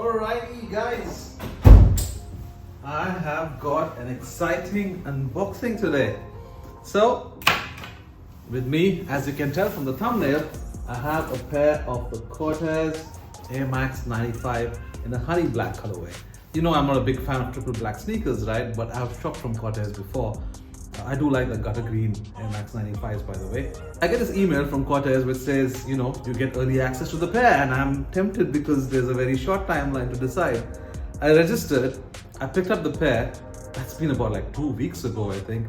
Alrighty guys, I have got an exciting unboxing today. So with me, as you can tell from the thumbnail, I have a pair of the Corteiz Air Max 95 in a honey black colorway. You know I'm not a big fan of triple black sneakers, right? But I've shopped from Corteiz before. I do like the gutter green Air Max 95s, by the way. I get this email from Corteiz which says, you know, you get early access to the pair, and I'm tempted because there's a very short timeline to decide. I registered, I picked up the pair. That's been about like 2 weeks ago, I think.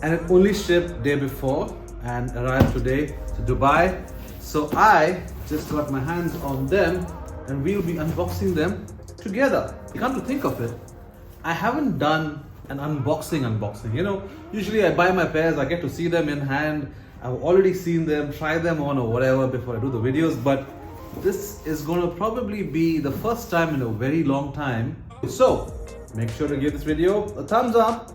And it only shipped day before and arrived today to Dubai. So I just got my hands on them and we'll be unboxing them together. Come to think of it, I haven't done an unboxing. You know, usually I buy my pairs, I get to see them in hand. I've already seen them, try them on or whatever before I do the videos, but this is going to probably be the first time in a very long time. So make sure to give this video a thumbs up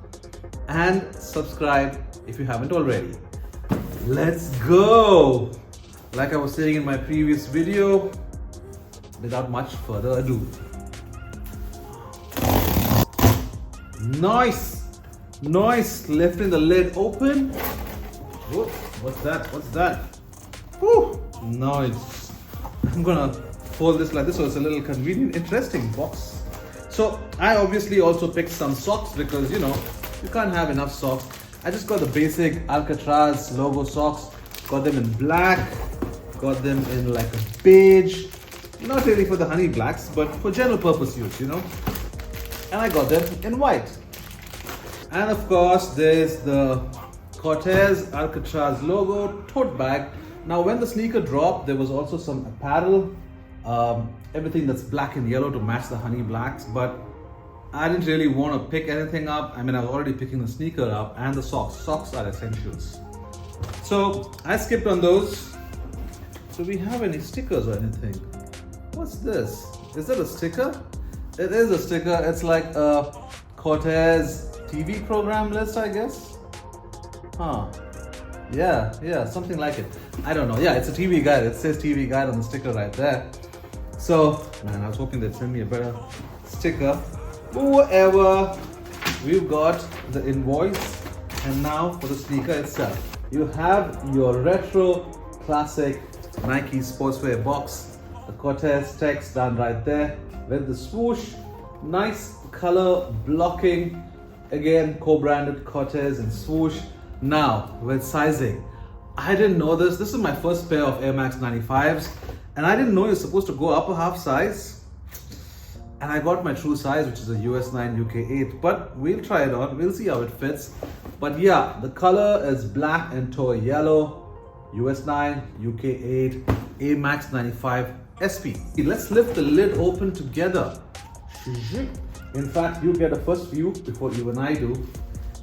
and subscribe if you haven't already. Let's go! Like I was saying in my previous video, without much further ado. Nice! Lifting the lid open. Whoa, what's that? Whew, nice. I'm gonna fold this like this so it's a little convenient, interesting box. So I obviously also picked some socks because, you know, you can't have enough socks. I just got the basic Alcatraz logo socks. Got them in black, got them in like a beige. Not really for the honey blacks, but for general purpose use, you know. And I got them in white. And of course, there's the Corteiz Alcatraz logo tote bag. Now, when the sneaker dropped, there was also some apparel, everything that's black and yellow to match the honey blacks. But I didn't really want to pick anything up. I mean, I was already picking the sneaker up and the socks. Socks are essentials. So I skipped on those. Do we have any stickers or anything? What's this? Is that a sticker? It is a sticker. It's like a Corteiz TV program list, I guess. Huh. Yeah, something like it. I don't know. Yeah, it's a TV guide. It says TV guide on the sticker right there. So, man, I was hoping they'd send me a better sticker. Whatever. We've got the invoice. And now for the sneaker itself. You have your retro classic Nike sportswear box. The Corteiz text done right there with the swoosh. Nice color blocking. Again, co-branded Corteiz and swoosh. Now, with sizing. I didn't know this. This is my first pair of Air Max 95s. And I didn't know you're supposed to go up a half size. And I got my true size, which is a US 9, UK 8. But we'll try it on. We'll see how it fits. But yeah, the color is black and toy yellow. US 9, UK 8, Air Max 95 SP. Let's lift the lid open together. In fact, you get a first view before even I do.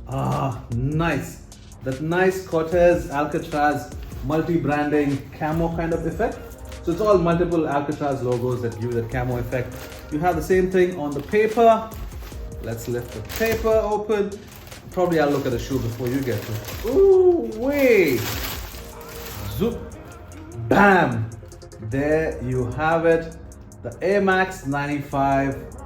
Ah, nice. That nice Corteiz Alcatraz multi-branding camo kind of effect. So it's all multiple Alcatraz logos that give that camo effect. You have the same thing on the paper. Let's lift the paper open. Probably I'll look at the shoe before you get to. Ooh, wait. Zoop. Bam. There you have it. The Air Max 95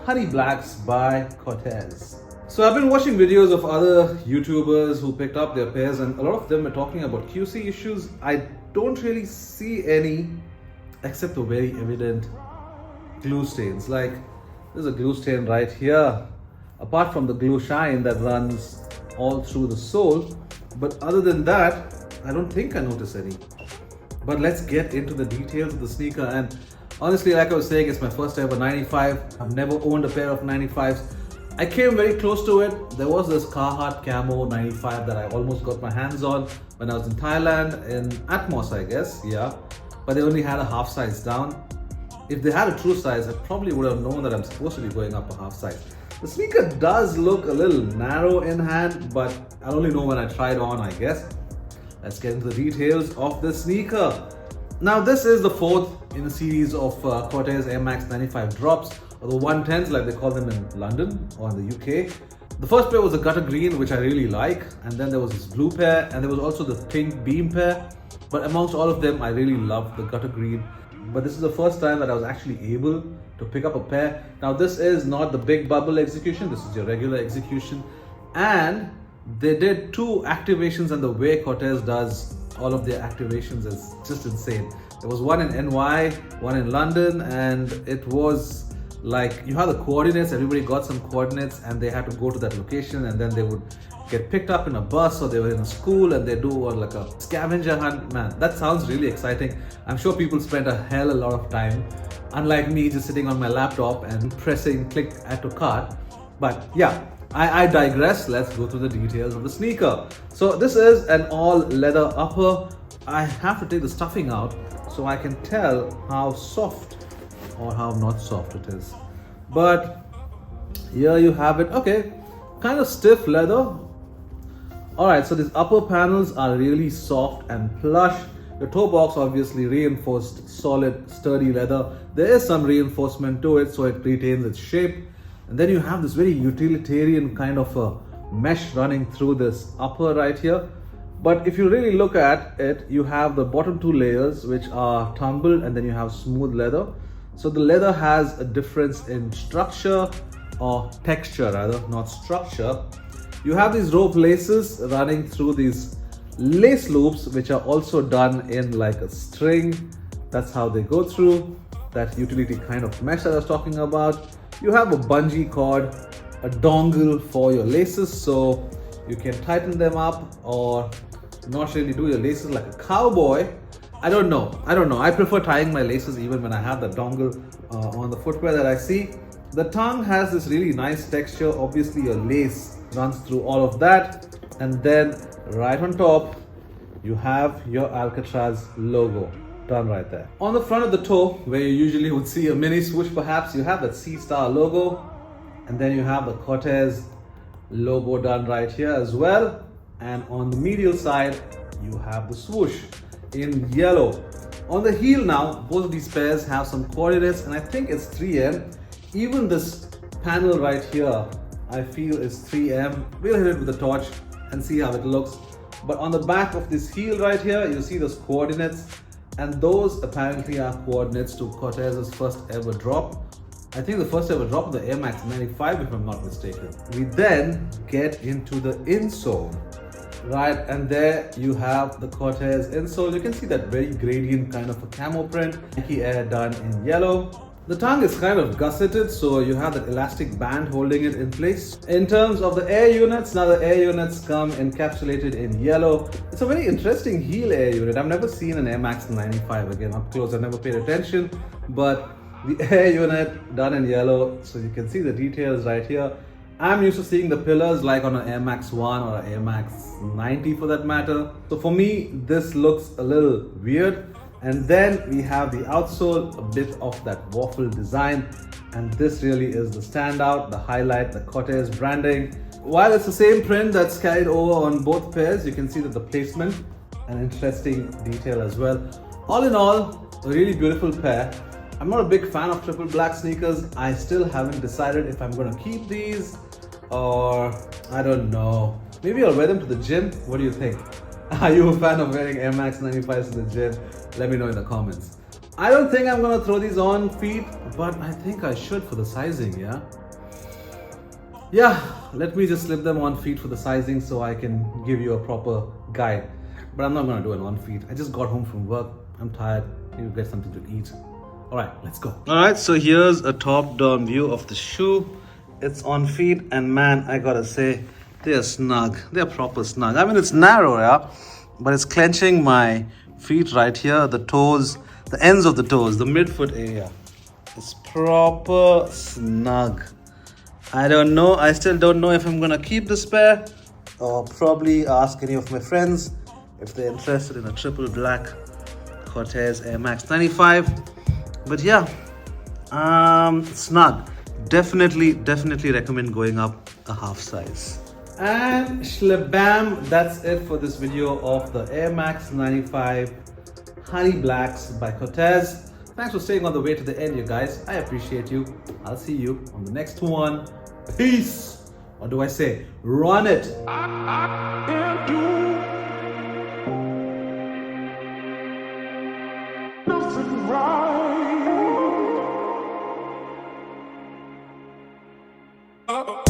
Honey Blacks by Corteiz. So I've been watching videos of other YouTubers who picked up their pairs, and a lot of them are talking about QC issues. I don't really see any, except the very evident glue stains. Like, there's a glue stain right here. Apart from the glue shine that runs all through the sole. But other than that, I don't think I notice any. But let's get into the details of the sneaker. And honestly, like I was saying, it's my first ever 95. I've never owned a pair of 95s. I came very close to it. There was this Carhartt camo 95 that I almost got my hands on when I was in Thailand, in Atmos, I guess, yeah. But they only had a half size down. If they had a true size, I probably would have known that I'm supposed to be going up a half size. The sneaker does look a little narrow in hand, but I'll only know when I try it on, I guess. Let's get into the details of the sneaker. Now, this is the fourth in a series of Corteiz Air Max 95 drops, or the 110s like they call them in London or in the UK. The first pair was a gutter green, which I really like, and then there was this blue pair, and there was also the pink beam pair. But amongst all of them, I really loved the gutter green but this is the first time that I was actually able to pick up a pair. Now this is not the big bubble execution, this is your regular execution, and they did 2 activations, and the way Corteiz does all of their activations is just insane. There was one in NY, one in London, and it was like you have the coordinates, everybody got some coordinates and they had to go to that location, and then they would get picked up in a bus, or they were in a school and they do like a scavenger hunt. Man, that sounds really exciting. I'm sure people spent a hell a lot of time, unlike me just sitting on my laptop and pressing click add to cart. But yeah, I digress. Let's go through the details of the sneaker. So this is an all leather upper. I have to take the stuffing out so I can tell how soft or how not soft it is. But here you have it. Okay, kind of stiff leather. Alright, so these upper panels are really soft and plush. The toe box obviously reinforced, solid, sturdy leather. There is some reinforcement to it so it retains its shape. And then you have this very utilitarian kind of a mesh running through this upper right here. But if you really look at it, you have the bottom 2 layers which are tumbled, and then you have smooth leather. So the leather has a difference in structure, or texture rather, not structure. You have these rope laces running through these lace loops, which are also done in like a string. That's how they go through that utility kind of mesh that I was talking about. You have a bungee cord, a dongle for your laces, so you can tighten them up or not really do your laces like a cowboy. I don't know. I prefer tying my laces even when I have the dongle on the footwear that I see. The tongue has this really nice texture. Obviously your lace runs through all of that, and then right on top you have your Alcatraz logo done right there. On the front of the toe, where you usually would see a mini swoosh perhaps, you have that C-star logo, and then you have the Corteiz logo done right here as well. And on the medial side you have the swoosh in yellow. On the heel now, both of these pairs have some coordinates, and I think it's 3M. Even this panel right here I feel is 3M. We'll hit it with a torch and see how it looks. But on the back of this heel right here, you see those coordinates, and those apparently are coordinates to Corteiz's first ever drop. I think the first ever drop of the Air Max 95 if I'm not mistaken. We then get into the insole, right? And there you have the Corteiz insole. You can see that very gradient kind of a camo print. Nike Air done in yellow. The tongue is kind of gusseted, so you have that elastic band holding it in place. In terms of the air units, now the air units come encapsulated in yellow. It's a very interesting heel air unit. I've never seen an Air Max 95 again up close. I never paid attention, but the air unit done in yellow, so you can see the details right here. I'm used to seeing the pillars like on an Air Max 1 or an Air Max 90 for that matter. So for me, this looks a little weird. And then we have the outsole, a bit of that waffle design, and this really is the standout, the highlight, the Corteiz branding. While it's the same print that's carried over on both pairs, you can see that the placement, an interesting detail as well. All in all, a really beautiful pair. I'm not a big fan of triple black sneakers. I still haven't decided if I'm gonna keep these or I don't know. Maybe I'll wear them to the gym. What do you think? Are you a fan of wearing Air Max 95s to the gym? Let me know in the comments. I don't think I'm gonna throw these on feet, but I think I should for the sizing, yeah? Yeah, let me just slip them on feet for the sizing so I can give you a proper guide. But I'm not gonna do it on feet. I just got home from work. I'm tired. Need to get something to eat. Alright, let's go. Alright, so here's a top-down view of the shoe. It's on feet, and man, I gotta say, they're snug. They're proper snug. I mean, it's narrow, yeah, but it's clenching my feet right here, the toes, the ends of the toes, the midfoot area. It's proper snug. I don't know. I still don't know if I'm gonna keep this pair or probably ask any of my friends if they're interested in a triple black Corteiz Air Max 95. But yeah, snug. Definitely recommend going up a half size. And shlabam, that's it for this video of the Air Max 95 Honey Blacks by Corteiz. Thanks for staying all the way to the end, you guys. I appreciate you. I'll see you on the next one. Peace. Or do I say, run it? Nothing wrong. Oh.